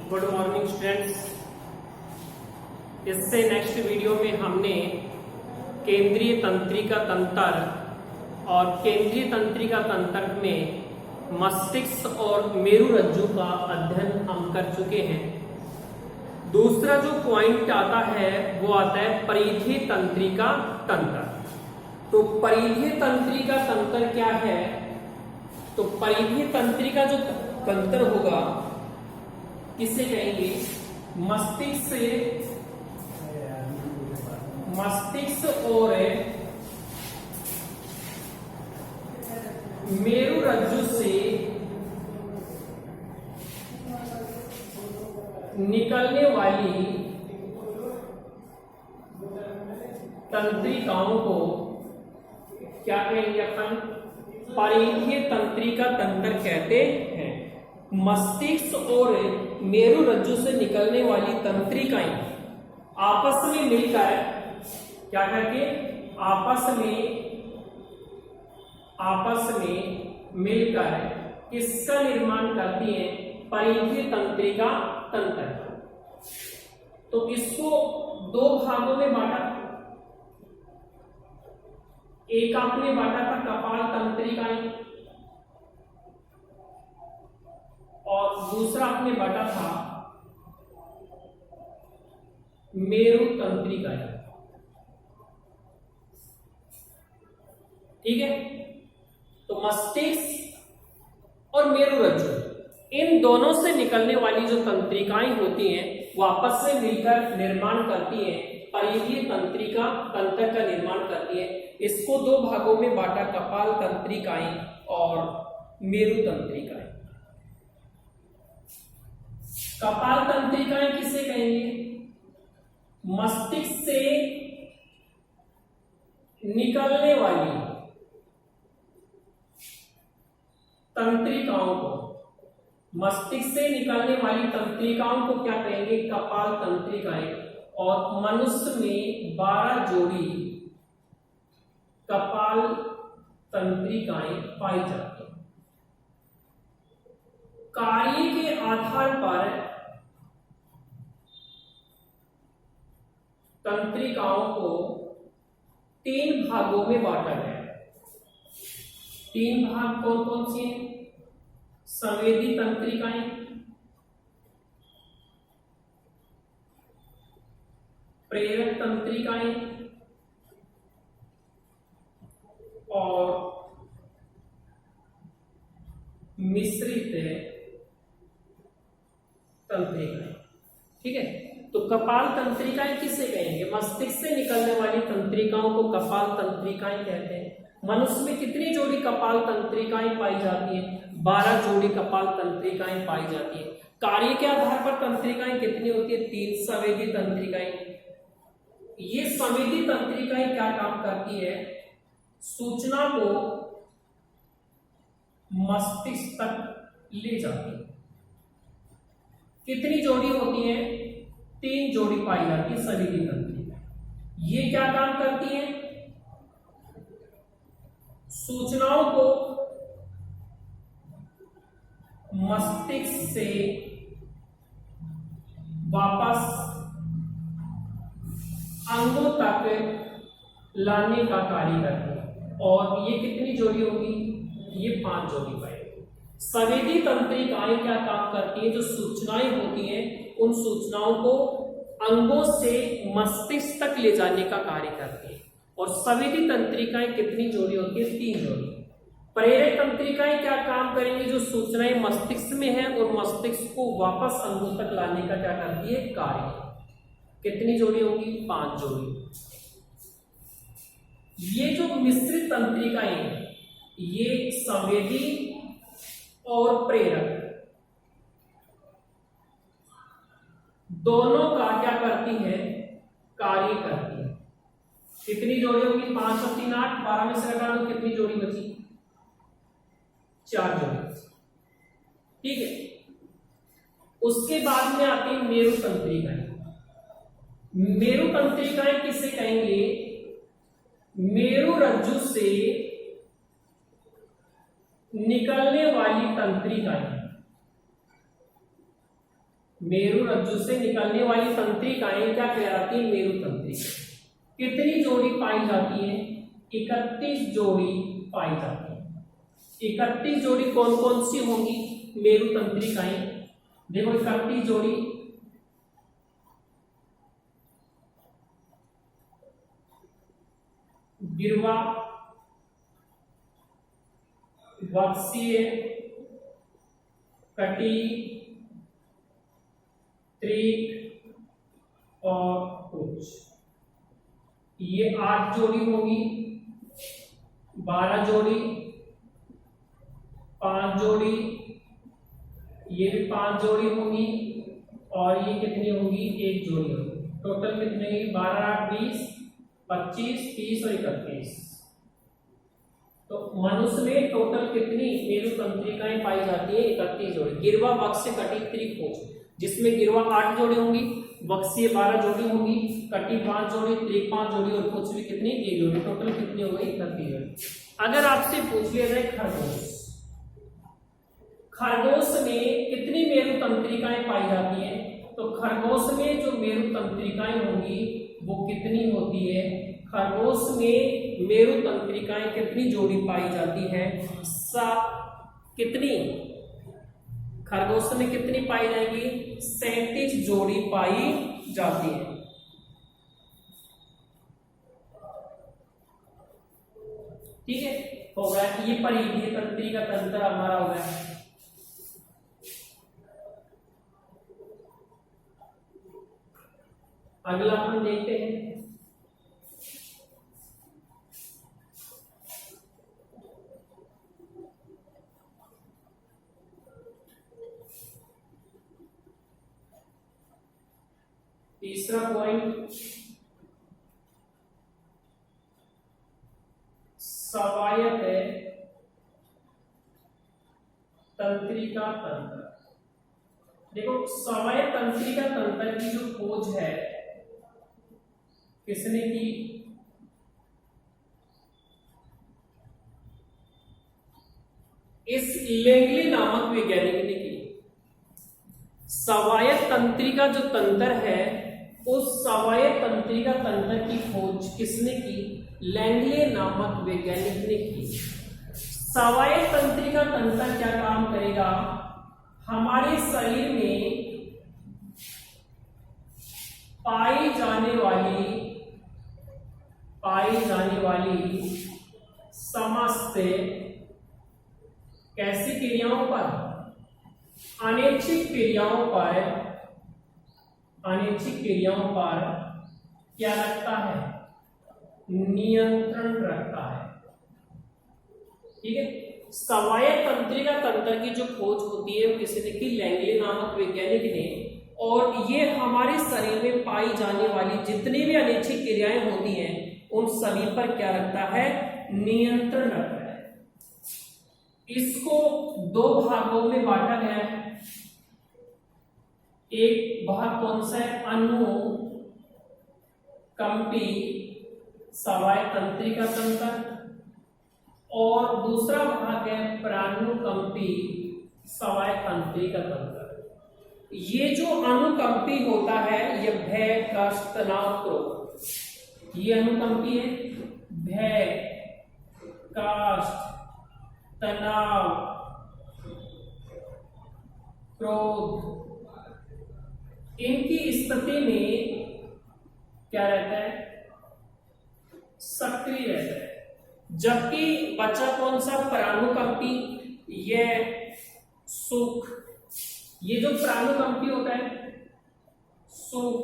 Good morning students. इससे next video में हमने केंद्रीय तंत्रिका तंत्र और केंद्रीय तंत्रिका तंत्र में मस्तिष्क और मेरुरज्जु का अध्ययन हम कर चुके हैं। दूसरा जो पॉइंट आता है वो आता है परिधीय तंत्रिका तंत्र। तो परिधीय तंत्रिका तंत्र क्या है? तो परिधीय तंत्रिका जो तंत्र होगा किसे कहेंगे? मस्तिष्क और मेरुरज्जु से निकलने वाली तंत्रिकाओं को क्या कहेंगे अपन? परिधीय तंत्रिका तंत्र कहते हैं। मस्तिष्क और मेरुरज्जु से निकलने वाली तंत्रिकाएं आपस में मिलकर क्या करके आपस में मिलकर किसका निर्माण करती है? परिधीय तंत्रिका तंत्र। तो इसको दो भागों में बांटा। एक आपने बांटा था कपाल तंत्रिकाएं और दूसरा आपने बांटा था मेरु तंत्रिकाएं। ठीक है, तो मस्तिष्क और मेरुरज्जु इन दोनों से निकलने वाली जो तंत्रिकाएं होती हैं वो आपस में मिलकर निर्माण करती हैं, परिधीय तंत्रिका तंत्र का निर्माण करती है। इसको दो भागों में बांटा, कपाल तंत्रिकाएं और मेरु तंत्रिकाएं। कपाल तंत्रिकाएं किसे कहेंगे? मस्तिष्क से निकलने वाली तंत्रिकाओं को, मस्तिष्क से निकलने वाली तंत्रिकाओं को क्या कहेंगे? कपाल तंत्रिकाएं। और मनुष्य में 12 जोड़ी कपाल तंत्रिकाएं पाई जाती हैं। कार्य के आधार पर तंत्रिकाओं को 3 भागों में बांटा गया है। 3 भाग कौन कौन सी हैं? संवेदी तंत्रिकाएं, प्रेरक तंत्रिकाएं और मिश्रित तंत्रिकाएं। ठीक है, तो कपाल तंत्रिकाएं किसे कहेंगे? मस्तिष्क से निकलने वाली तंत्रिकाओं को कपाल तंत्रिकाएं कहते हैं। मनुष्य में कितनी जोड़ी कपाल तंत्रिकाएं पाई जाती हैं? 12 जोड़ी कपाल तंत्रिकाएं पाई जाती है। कार्य के आधार पर तंत्रिकाएं कितनी होती है? 3 संवेदी तंत्रिकाएं। ये संवेदी तंत्रिकाएं क्या काम करती है? सूचना को मस्तिष्क तक ले जाती है। कितनी जोड़ी होती है? 3 जोड़ी पाई जाती है संवेदी तंत्रिका। ये क्या काम करती है? सूचनाओं को मस्तिष्क से वापस अंगों तक लाने का कार्य करती है। और ये कितनी जोड़ी होगी? ये 5 जोड़ी पाएगी। संवेदी तंत्रिकाएं क्या काम करती है? जो सूचनाएं होती हैं उन सूचनाओं को अंगों से मस्तिष्क तक ले जाने का कार्य करती है। और संवेदी तंत्रिकाएं कितनी जोड़ी होती है? 3 जोड़ी। प्रेरक तंत्रिकाएं क्या काम करेंगी? जो सूचनाएं मस्तिष्क में है और मस्तिष्क को वापस अंगों तक लाने का क्या करती है? कार्य। कितनी जोड़ी होगी? 5 जोड़ी। ये जो मिश्रित तंत्रिकाएं हैं ये संवेदी और प्रेरक दोनों का क्या करती है? कार्य करती है। कितनी जोड़ी होगी? 5 और 3 8, 12 में से घटा दो, कितनी जोड़ी बची? 4 जोड़ी। ठीक है, उसके बाद में आती है मेरु तंत्रिकाएं। मेरु तंत्रिकाएं किसे कहेंगे? मेरुरज्जु से निकलने वाली तंत्रिकाएं, मेरु रज्जु से निकलने वाली तंत्रिकाएं क्या कहलाती है? मेरु तंत्रिका। कितनी जोड़ी पाई जाती है? 31 जोड़ी पाई जाती है। 31 जोड़ी कौन कौन सी होंगी? मेरु तंत्रिकाएं देखो 31 जोड़ी। गिरवा, वत्सीय, कटी, त्रिक और पुच्छ, ये 8 जोड़ी होगी। 12 जोड़ी, 5 जोड़ी, ये भी 5 जोड़ी होगी और ये कितनी होगी? 1 जोड़ी होगी। टोटल कितनी होगी? 12 8 20 25 30 और 31। तो मनुष्य में टोटल कितनी मेरु तंत्रिकाएं पाई जाती है? 31 जोड़ी। गिरवा, वक्ष्य, कटी, त्रिक, पुच्छ, जिसमें गिरवा 8 जोड़ी होंगी, वक्ष्य 12 जोड़ी होंगी, कटी 5 जोड़ी, त्रिक 5 जोड़ी और पुच्छ भी कितनी? 1 जोड़ी। टोटल कितनी हो गई? 31 जोड़ी। अगर आपसे पूछ लिया जाए खरगोश, खरगोश में कितनी मेरु तंत्रिकाएं पाई जाती हैं? तो खरगोश में जो मेरु तंत्रिकाएं होंगी वो कितनी होती है? खरगोश में मेरु तंत्रिकाएं कितनी जोड़ी पाई जाती है? कितनी? खरगोश में कितनी पाई जाएगी? 37 जोड़ी पाई जाती है। ठीक है, हो गया। ये परिधीय तंत्रिका तंत्र हमारा हो गया। अगला हम देखते हैं तीसरा पॉइंट, स्वायत्त तंत्रिका तंत्र। देखो, स्वायत्त तंत्रिका तंत्र की जो खोज है किसने की? इस लेंगले नामक वैज्ञानिक ने की। स्वायत्त तंत्रिका जो तंत्र है, उस स्वायत्त तंत्रिका तंत्र की खोज किसने की? लेंगले नामक वैज्ञानिक ने की। स्वायत्त तंत्रिका तंत्र क्या काम करेगा? हमारे शरीर में पाई जाने वाली समस्त कैसी क्रियाओं पर? अनैच्छिक क्रियाओं पर क्या रखता है? नियंत्रण रखता है। ठीक है। स्वायत्त तंत्रिका तंत्र की जो खोज होती है वो किसी ने की? लेंगले नामक वैज्ञानिक ने। और ये हमारे शरीर में पाई जाने वाली जितनी भी अनैच्छिक क्रियाएं होती हैं उन सभी पर क्या रखता है? नियंत्रण रखता है। इसको 2 भागों में बांटा गया है। एक भाग कौन सा है? अनुकंपी स्वायत्त तंत्रिका तंत्र, और दूसरा भाग है प्राणुकंपी स्वायत्त तंत्रिका तंत्र। ये जो अनुकंपी होता है ये भय, कष्ट, तनाव, क्रोध, ये अनुकंपी है। भय, कष्ट, तनाव, क्रोध, इनकी स्थिति में क्या रहता है? सक्रिय रहता है। जबकि बचा कौन सा? प्राणुकंपी। यह सुख, ये जो प्राणुकंपी होता है, सुख,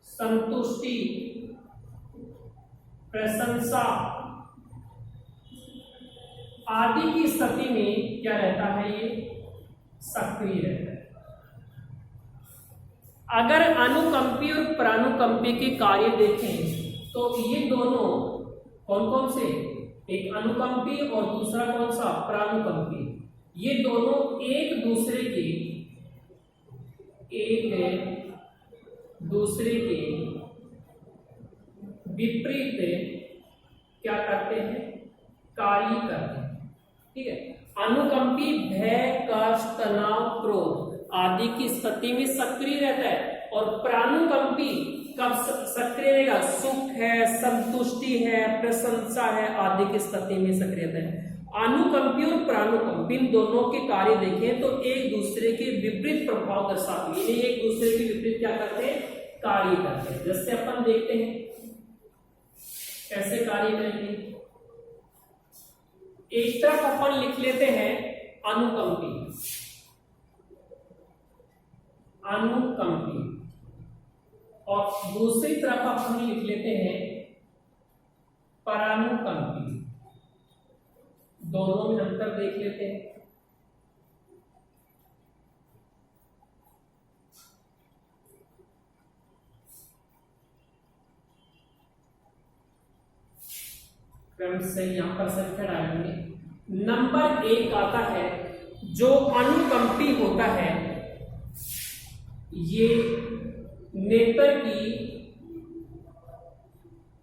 संतुष्टि, प्रशंसा आदि की स्थिति में क्या रहता है? ये सक्रिय रहता है। अगर अनुकंपी और प्राणुकंपी के कार्य देखें तो ये दोनों कौन कौन से? एक अनुकंपी और दूसरा कौन सा? प्राणुकंपी। ये दोनों एक दूसरे के विपरीत क्या करते हैं? कार्य करते हैं। ठीक है। अनुकंपी भय, कष्ट, तनाव, क्रोध आदि की स्थिति में सक्रिय रहता है। और प्राणुकंपी कब सक्रिय रहेगा? सुख है, संतुष्टि है, प्रशंसा है आदि की स्थिति में सक्रिय रहता है। अनुकंपी और प्राणुकंपी इन दोनों के कार्य देखें तो एक दूसरे के विपरीत प्रभाव दर्शाते हैं, एक दूसरे के विपरीत क्या करते हैं? कार्य करते हैं। जैसे अपन देखते हैं कैसे कार्य करेंगे। एक तरफ अपन लिख लेते हैं अनुकंपी, अनुकंपी, और दूसरी तरफ अपन लिख लेते हैं परानुकंपी। दोनों में अंतर देख लेते हैं। क्रम से यहां पर संख्या डालेंगे। नंबर 1 आता है जो अनुकंपी होता है, ये नेत्र की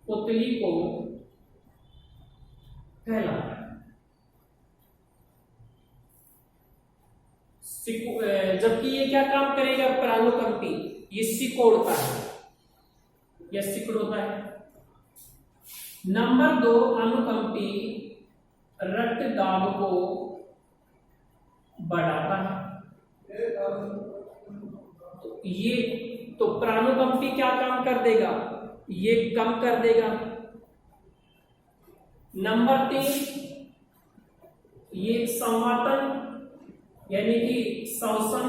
पुतली को फैलाता है। जबकि ये क्या काम करेगा? प्राणुकंपी ये सिकोड़ता है, यह सिकुड़ता है। नंबर 2 अनुकंपी रक्त दाब को बढ़ाता है। तो प्राणुकंपी क्या काम कर देगा? ये कम कर देगा। नंबर 3 ये संवातन यानी कि श्वसन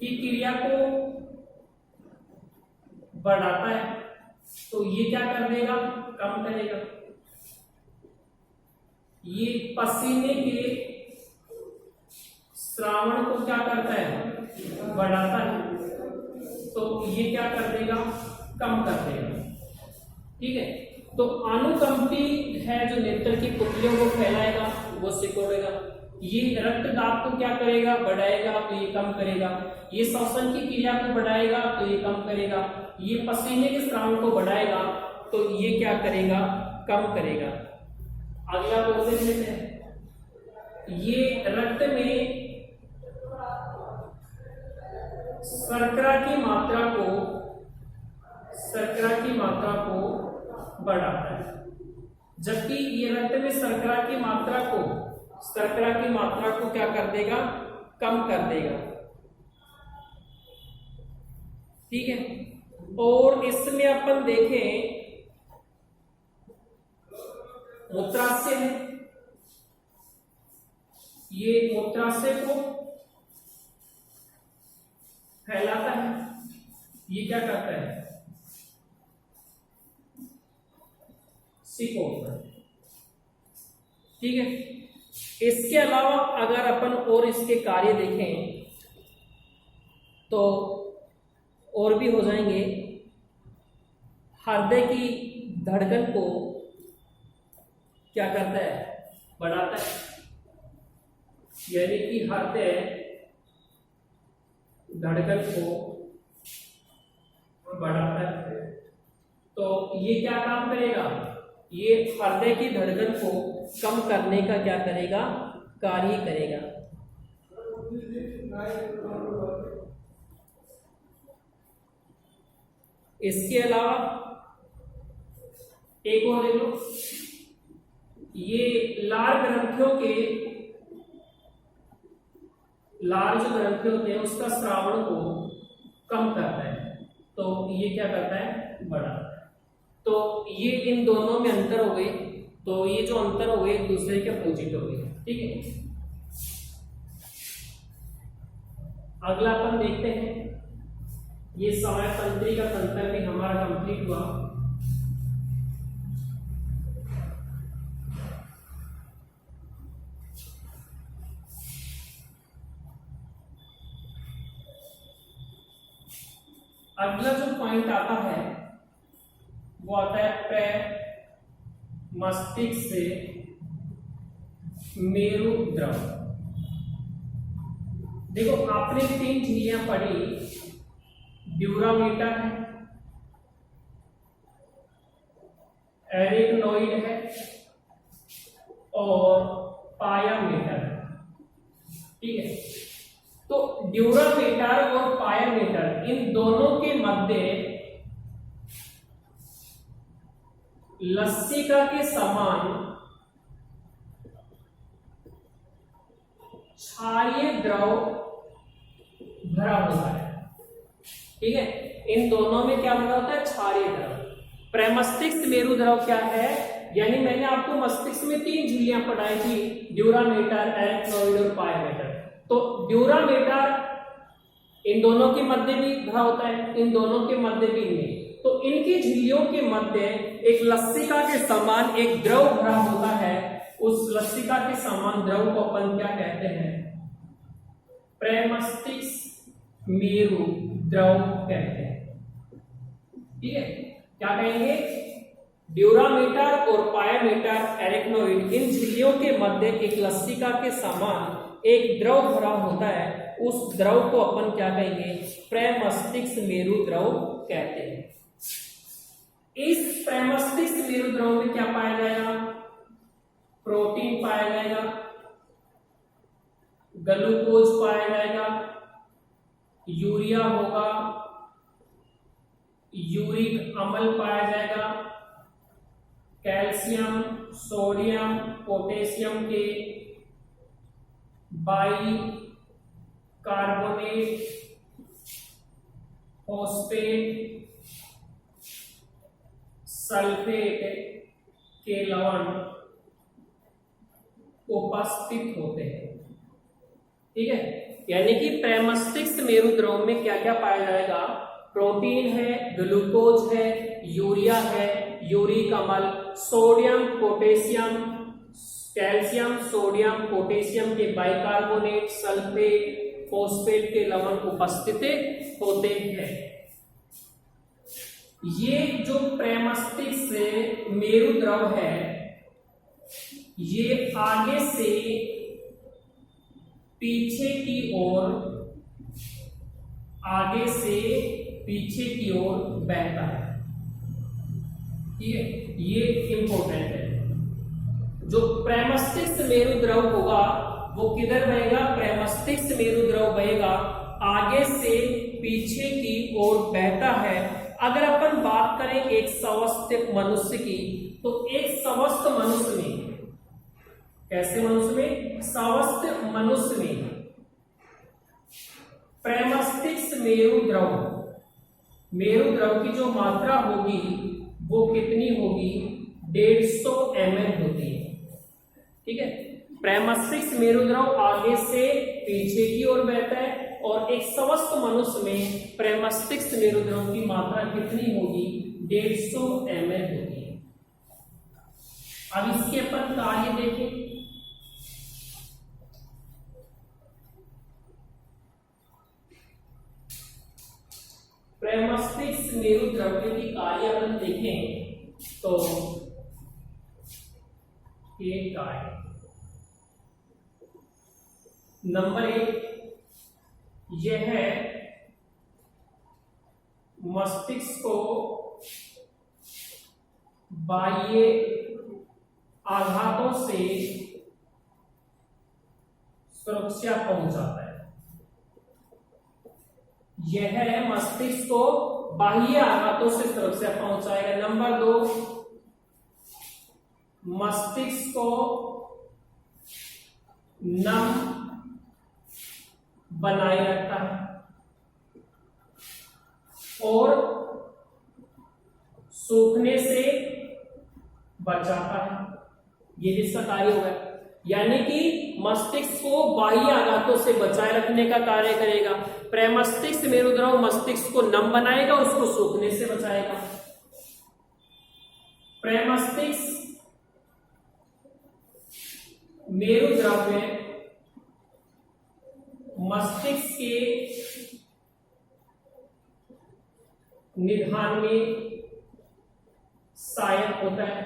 की क्रिया को बढ़ाता है, तो ये क्या कर देगा? कम करेगा। ये पसीने के श्रावण को क्या करता है? बढ़ाता है, तो ये क्या कर देगा? कम कर देगा। ठीक है, तो अनुकंपी है जो नेत्र की पुतलियों को फैलाएगा, वो सिकोड़ेगा। ये रक्त दाब को क्या करेगा? बढ़ाएगा, तो ये कम करेगा। ये श्वसन की क्रिया को बढ़ाएगा, तो ये कम करेगा। ये पसीने के स्राव को बढ़ाएगा, तो ये क्या करेगा? कम करेगा। अगला बोल देते हैं, ये रक्त में शर्करा की मात्रा को बढ़ाता है, जबकि ये रक्त में शर्करा की मात्रा को क्या कर देगा? कम कर देगा। ठीक है, और इसमें अपन देखें मूत्राशय है, ये मूत्राशय को फैलाता है, ये क्या करता है? सिकोड़ता है। ठीक है, इसके अलावा अगर अपन और इसके कार्य देखें तो और भी हो जाएंगे। हृदय की धड़कन को क्या करता है? बढ़ाता है, यानी कि हृदय धड़कन को बढ़ाता है। तो ये क्या काम करेगा? ये हृदय की धड़कन को कम करने का क्या करेगा? कार्य करेगा। इसके अलावा एक और ले लो, ये लार जो ग्रंथियां होते हैं उसका श्रावण को कम करता है, तो ये क्या करता है? बढ़ाता है। तो ये इन दोनों में अंतर हो गए, तो ये जो अंतर हो गए एक दूसरे के अपोजिट हो गए। ठीक है, अगला अपन देखते हैं, ये समय तंत्री का तंत्र भी हमारा कंप्लीट हुआ। अगला जो पॉइंट आता है वो आता है पैर मस्तिष्क से मेरु द्रव। देखो आपने 3 झिल्लियां पढ़ी, ड्यूरामीटर है, एरिकनोइड है और पायामीटर है। ठीक है, तो ड्यूरामीटर और पायरोमीटर इन दोनों के मध्य लस्सिका के समान क्षारीय द्रव भरा होता है। ठीक है, इन दोनों में क्या भरा होता है? क्षारीय द्रव। प्रमस्तिष्क मेरु द्रव क्या है? यानी मैंने आपको मस्तिष्क में 3 झिल्लियां पढ़ाई थी, ड्यूरामीटर, एरेक्नोइड और पायरोमीटर। तो ड्यूरामीटर इन दोनों के मध्य भी भरा होता है, इन दोनों के मध्य भी नहीं। तो इनकी झिल्लियों के मध्य एक लस्सिका के समान एक द्रव भरा होता है। उस लस्सिका के समान द्रव को अपन क्या कहते हैं? प्रमस्तिष्क मेरु द्रव कहते हैं। ठीक है, क्या कहेंगे? ड्यूरामीटर और पायरोमीटर, एरेक्नोइड इन झिल्लियों के मध्य एक लस्सिका के समान एक द्रव भरा होता है। उस द्रव को अपन क्या कहेंगे? प्रमस्तिष्क मेरु द्रव कहते हैं। इस प्रमस्तिष्क मेरु द्रव में क्या पाया जाएगा? प्रोटीन पाया जाएगा, ग्लूकोज पाया जाएगा, यूरिया होगा, यूरिक अम्ल पाया जाएगा, कैल्शियम, सोडियम, पोटेशियम के बाई कार्बोनेट, फॉस्फेट, सल्फेट के लवण उपस्थित होते हैं। ठीक है, यानी कि प्रमस्तिष्क मेरु द्रव में क्या क्या पाया जाएगा? प्रोटीन है, ग्लूकोज है, यूरिया है, यूरिक अम्ल, sodium, potassium, calcium, sodium, potassium के बाइकार्बोनेट, सल्फेट, फॉस्फेट के लवण उपस्थित होते हैं। ये जो प्रमस्तिष्क मेरु द्रव है, ये आगे से पीछे की ओर, आगे से पीछे की ओर बहता है। ठीक है, ये इंपॉर्टेंट है। जो प्रमस्तिष्क मेरु द्रव होगा वो किधर बहेगा? प्रमस्तिष्क मेरु द्रव बहेगा आगे से पीछे की ओर बहता है। अगर अपन बात करें एक स्वस्थ मनुष्य की, तो एक स्वस्थ मनुष्य में, कैसे मनुष्य में? स्वस्थ मनुष्य में प्रमस्तिष्क मेरु द्रव की जो मात्रा होगी वो कितनी होगी? 150 ml होती है। ठीक है, प्रमस्तिष्क मेरु द्रव आगे से पीछे की ओर बहता है और एक स्वस्थ मनुष्य में प्रमस्तिष्क मेरु द्रव की मात्रा कितनी होगी? 150 ml होगी। अब इसके अपन कार्य देखें। प्रमस्तिष्क मेरु द्रव्य की कार्य अपन देखें तो एक कार्य नंबर 1, यह है मस्तिष्क को बाह्य आघातों से सुरक्षा पहुंचाता है। यह मस्तिष्क को बाह्य आघातों से सुरक्षा पहुंचाएगा। नंबर 2, मस्तिष्क को नम बनाए रखता है और सूखने से बचाता है। ये जिसका कार्य होगा, यानी कि मस्तिष्क को बाह्य आघातों से बचाए रखने का कार्य करेगा। प्रमस्तिष्क मेरु द्रव मस्तिष्क को नम बनाएगा, उसको सूखने से बचाएगा। प्रमस्तिष्क मेरु द्रव में मस्तिष्क के निदान में सहायक होता है,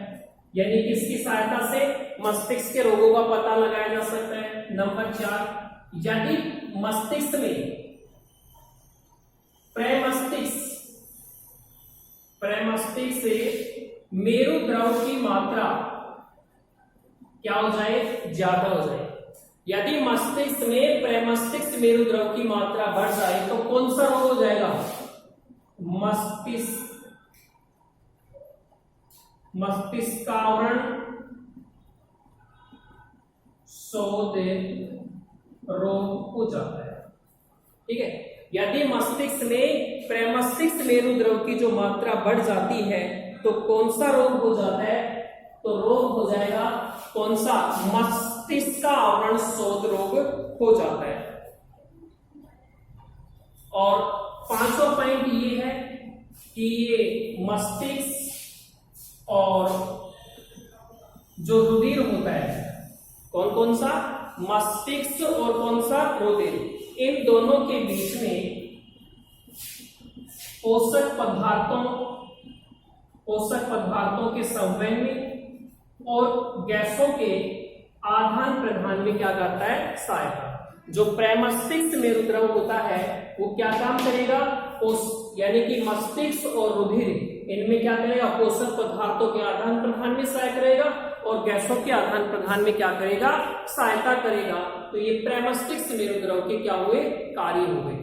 यानी कि इसकी सहायता से मस्तिष्क के रोगों का पता लगाया जा सकता है। नंबर 4, यदि मस्तिष्क में प्रमस्तिष्क से मेरु द्रव की मात्रा क्या हो जाए? ज्यादा हो जाए, यदि मस्तिष्क में प्रमस्तिष्क मेरुद्रव की मात्रा बढ़ जाए तो कौन सा रोग हो जाएगा? मस्तिष्कावरण शोधित रोग हो जाता है। ठीक है, यदि मस्तिष्क में प्रमस्तिष्क मेरुद्रव की जो मात्रा बढ़ जाती है तो कौन सा रोग हो जाता है? तो रोग हो जाएगा कौन सा? मस्तिष्क का आवरण शोध रोग हो जाता है। और पांचवा पॉइंट ये है कि ये मस्तिष्क और जो रुधिर होता है, कौन कौन सा? मस्तिष्क और कौन सा? रुधिर। इन दोनों के बीच में पोषक पदार्थों के संवहन में और गैसों के आदान प्रदान में क्या करता है? सहायता। जो प्रमस्तिष्क मेरुद्रव होता है वो क्या काम करेगा? यानी कि मस्तिष्क और रुधिर इनमें क्या करेगा? पोषक पदार्थों के आदान प्रदान में सहायता करेगा और गैसों के आदान प्रदान में क्या करेगा? सहायता करेगा। तो ये प्रमस्तिष्क मेरुद्रव के क्या हुए? कार्य हो गए।